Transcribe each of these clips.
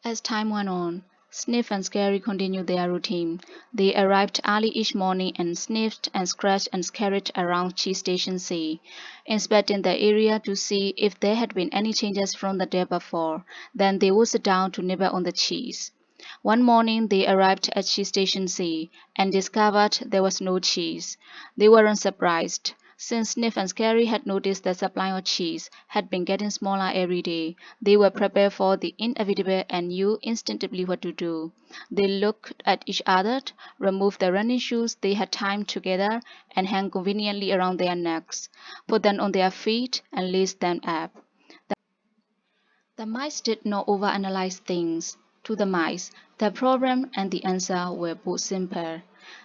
As time went on, Sniff and Scary continued their routine. They arrived early each morning and sniffed and scratched and scurried around Cheese Station C, inspecting the area to see if there had been any changes from the day before. Then they would sit down to nibble on the cheese. One morning they arrived at Cheese Station C and discovered there was no cheese. They weren't surprised, since Sniff and Scary had noticed the supply of cheese had been getting smaller every day. They were prepared for the inevitable and knew instinctively what to do. They looked at each other, removed the running shoes they had tied together and hung conveniently around their necks, put them on their feet, and laced them up. The mice did not overanalyze things. To the mice, the problem and the answer were both simple.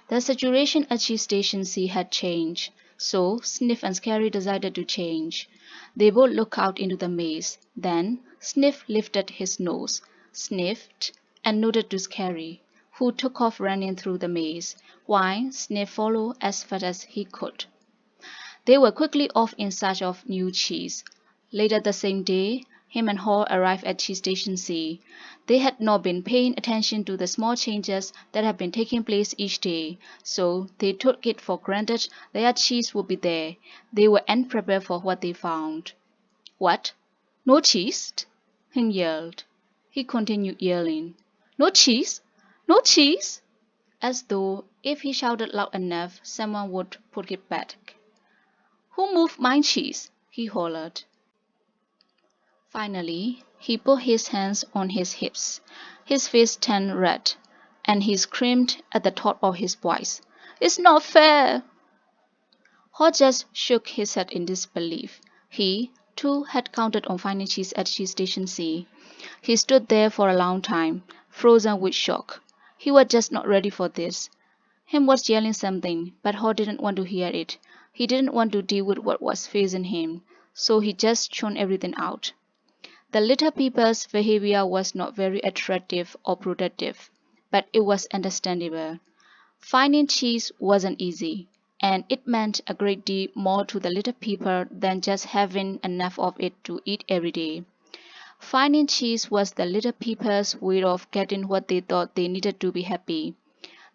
The situation at Cheese Station C had changed, so Sniff and Scary decided to change. They both looked out into the maze. Then Sniff lifted his nose, sniffed, and nodded to Scary, who took off running through the maze, while Sniff followed as fast as he could. They were quickly off in search of new cheese. Later the same day, him and Hall arrived at Cheese Station C. They had not been paying attention to the small changes that had been taking place each day, so they took it for granted their cheese would be there. They were unprepared for what they found. "What? No cheese?" Him yelled. He continued yelling, "No cheese? No cheese?" as though if he shouted loud enough, someone would put it back. "Who moved my cheese?" he hollered. Finally, he put his hands on his hips. His face turned red, and he screamed at the top of his voice, "It's not fair!" Hall just shook his head in disbelief. He, too, had counted on finding cheese at Cheese Station C. He stood there for a long time, frozen with shock. He was just not ready for this. Him was yelling something, but Hall didn't want to hear it. He didn't want to deal with what was facing him, so he just shone everything out. The little people's behavior was not very attractive or protective, but it was understandable. Finding cheese wasn't easy, and it meant a great deal more to the little people than just having enough of it to eat every day. Finding cheese was the little people's way of getting what they thought they needed to be happy.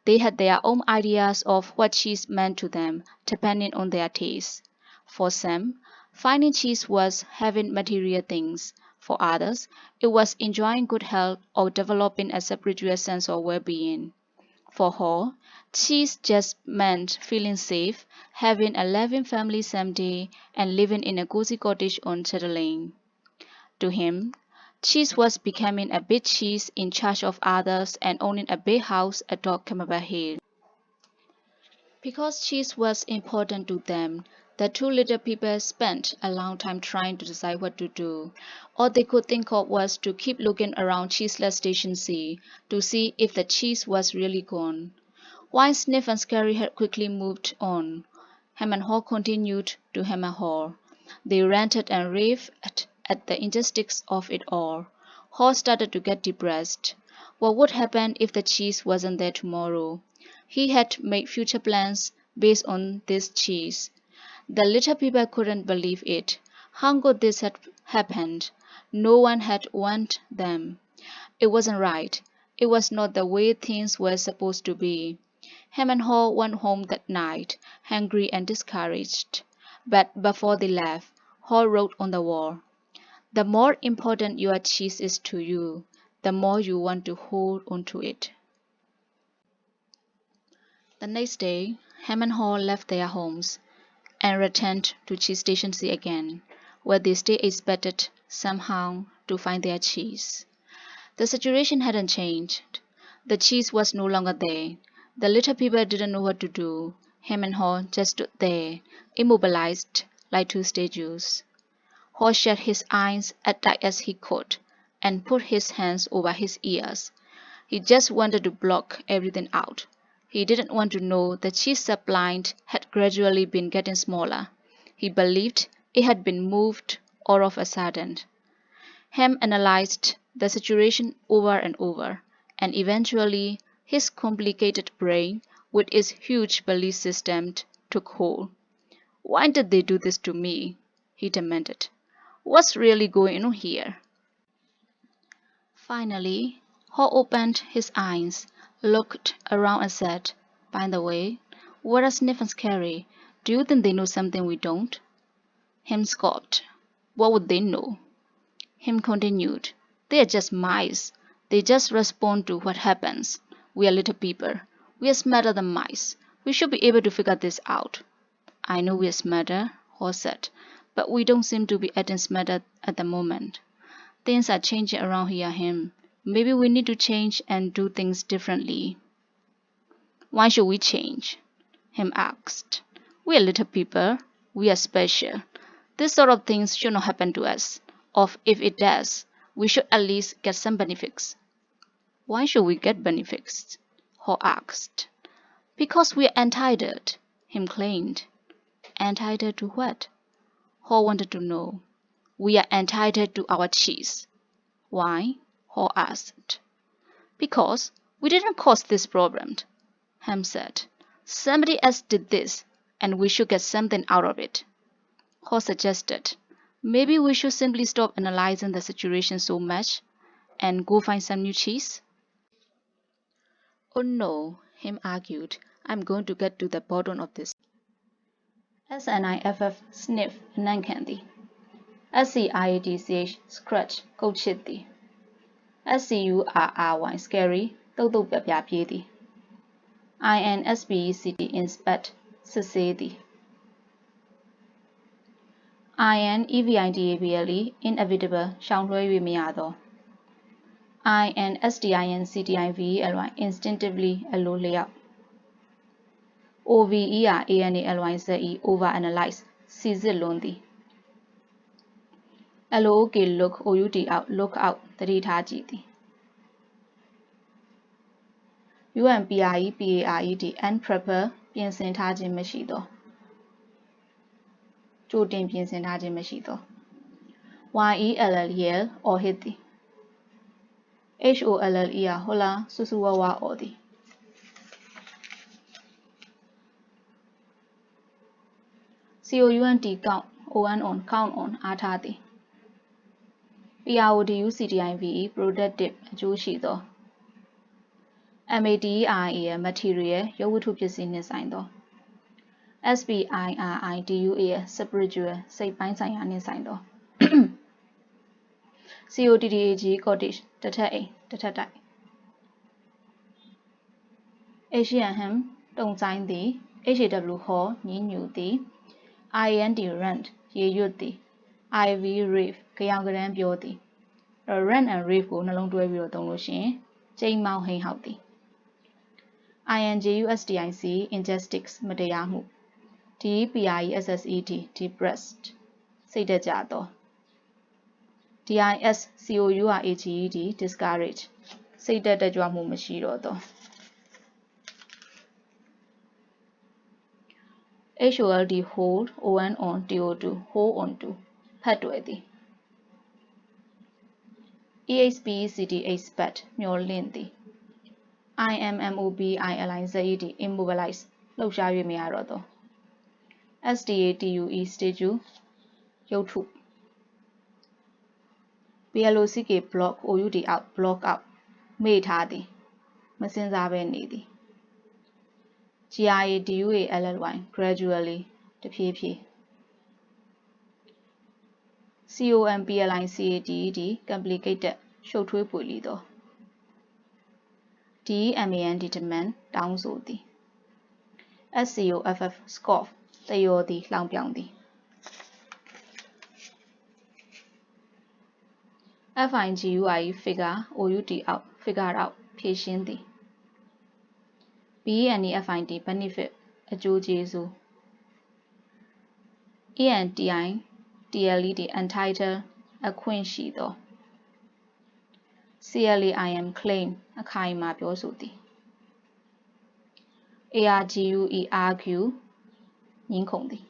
They had their own ideas of what cheese meant to them, depending on their tastes. For some, finding cheese was having material things. For others, it was enjoying good health or developing a spiritual sense of well-being. For Hall, cheese just meant feeling safe, having a loving family someday, and living in a cozy cottage on Cheddar Lane. To him, cheese was becoming a big cheese in charge of others and owning a big house atop Camberwell Hill. Because cheese was important to them, the two little people spent a long time trying to decide what to do. All they could think of was to keep looking around Cheeseless Station C to see if the cheese was really gone. While Sniff and Scary had quickly moved on, Ham and Haw continued to ham and haw. They ranted and raved at the injustice of it all. Haw started to get depressed. What would happen if the cheese wasn't there tomorrow? He had made future plans based on this cheese. The little people couldn't believe it. How could this have happened? No one had warned them. It wasn't right. It was not the way things were supposed to be. Ham and Haw went home that night, hungry and discouraged. But before they left, Haw wrote on the wall, "The more important your cheese is to you, the more you want to hold on to it." The next day, Ham and Haw left their homes and returned to Cheese Station C again, where they still expected somehow to find their cheese. The situation hadn't changed. The cheese was no longer there. The little people didn't know what to do. Ham and Haw just stood there, immobilized like two statues. Haw shut his eyes as tight as he could and put his hands over his ears. He just wanted to block everything out. He didn't want to know the cheese supply had gradually been getting smaller. He believed it had been moved all of a sudden. Ham analyzed the situation over and over, and eventually his complicated brain, with its huge belief system, took hold. "Why did they do this to me?" he demanded. "What's really going on here?" Finally, Ho opened his eyes, looked around and said, "By the way, what are Sniff and Scary? Do you think they know something we don't?" Him scoffed. "What would they know?" Him continued, "They are just mice. They just respond to what happens. We are little people. We are smarter than mice. We should be able to figure this out." "I know we are smarter," Ho said, "but we don't seem to be acting smarter at the moment. Things are changing around here, Him. Maybe we need to change and do things differently." "Why should we change?" Him asked. "We are little people. We are special. This sort of things should not happen to us. Or if it does, we should at least get some benefits." "Why should we get benefits?" Ho asked. "Because we are entitled," Him claimed. "Entitled to what?" Ho wanted to know. "We are entitled to our cheese." "Why?" Ho asked. "Because we didn't cause this problem," Ham said. "Somebody else did this, and we should get something out of it." Ho suggested, "Maybe we should simply stop analyzing the situation so much and go find some new cheese." "Oh no," Him argued. "I'm going to get to the bottom of this." SNIFF sniff အနံ့ခံသည် SCRATCH scratch ကုတ်ချစ်သည် SCURRY scary တုတ်တုတ်ပြပြပြေးသည် INSPECT inspect စစ်ဆေးသည် INEVITABLE inevitable ရှောင်လွှဲ၍မရသော INSTINCTIVELY instinctively အလိုလျောက် OVERANALYZE overanalyze စီစစ်လွန်သည် LOOK look OUT out look out သတိထားကြည့်သည် UNPREPARED unprepare ပြင်ဆင်ထားခြင်းမရှိသော ကြိုတင်ပြင်ဆင်ထားခြင်းမရှိသော YELLအော်ဟစ်သည် HOLLE ဟိုလာဆူဆူဝါဝါအော်သည် COUNT count on count on အားထားသည် PRODUCTIVE productive အကျိုးရှိသော MATERIAL material ရုပ်ဝတ္ထုပစ္စည်းနှင့်ဆိုင်သော SPIRITUAL spiritual စိတ်ပိုင်းဆိုင်ရာနှင့်ဆိုင်သော COTTAG cottage တစ်ထပ်အိမ်တစ်ထပ်တိုက် Asian ham တုံဆိုင်သည် HAW ဟောညည်းညူသည် IND rant ရေရွတ်သည် IV rave ကြောင်ကရမ်းပြောသည် rant and rave ကိုနှလုံးတွဲပြီးတော့သုံးလို့ရှိရင်ကျိန်းမောင်းဟိန်းဟောက်သည် INJUSTIC injustice မတရားမှု DEPRESSED depressed စိတ်တက်ကြသော DISCOURAGED discourage စိတ်တက်ကြွမှုမရှိတော့သော HOLD hold ON on TO2 hold on to ဖတ်တွယ်သည် EXPECT expect မျှော်လင့်သည် IMMOBILIZED immobilize လှုပ်ရှား၍မရတော့သော STATUE statue ရုပ်ထု BLOCK block OUT out block out မေ့ထားသည်မစင်စားဘဲနေသည် GRADUALLY gradually တဖြည်းဖြည်း COMPLICATED complicated ရှုပ်ထွေးပွေလီသော DEMAND demand တောင်းဆိုသည် SCOFF scoff တယောသည်လှောင်ပြောင်သည် FIGURE figure OUT out figure out ဖြေရှင်းသည် BENEFIT benefit အကျိုးကျေးဇူး ENTITLED entitled အခွင့်ရှိသော CLAIM claim အခိုင်အမာပြောဆိုသည် ARGUE argue ငြင်းခုန်သည်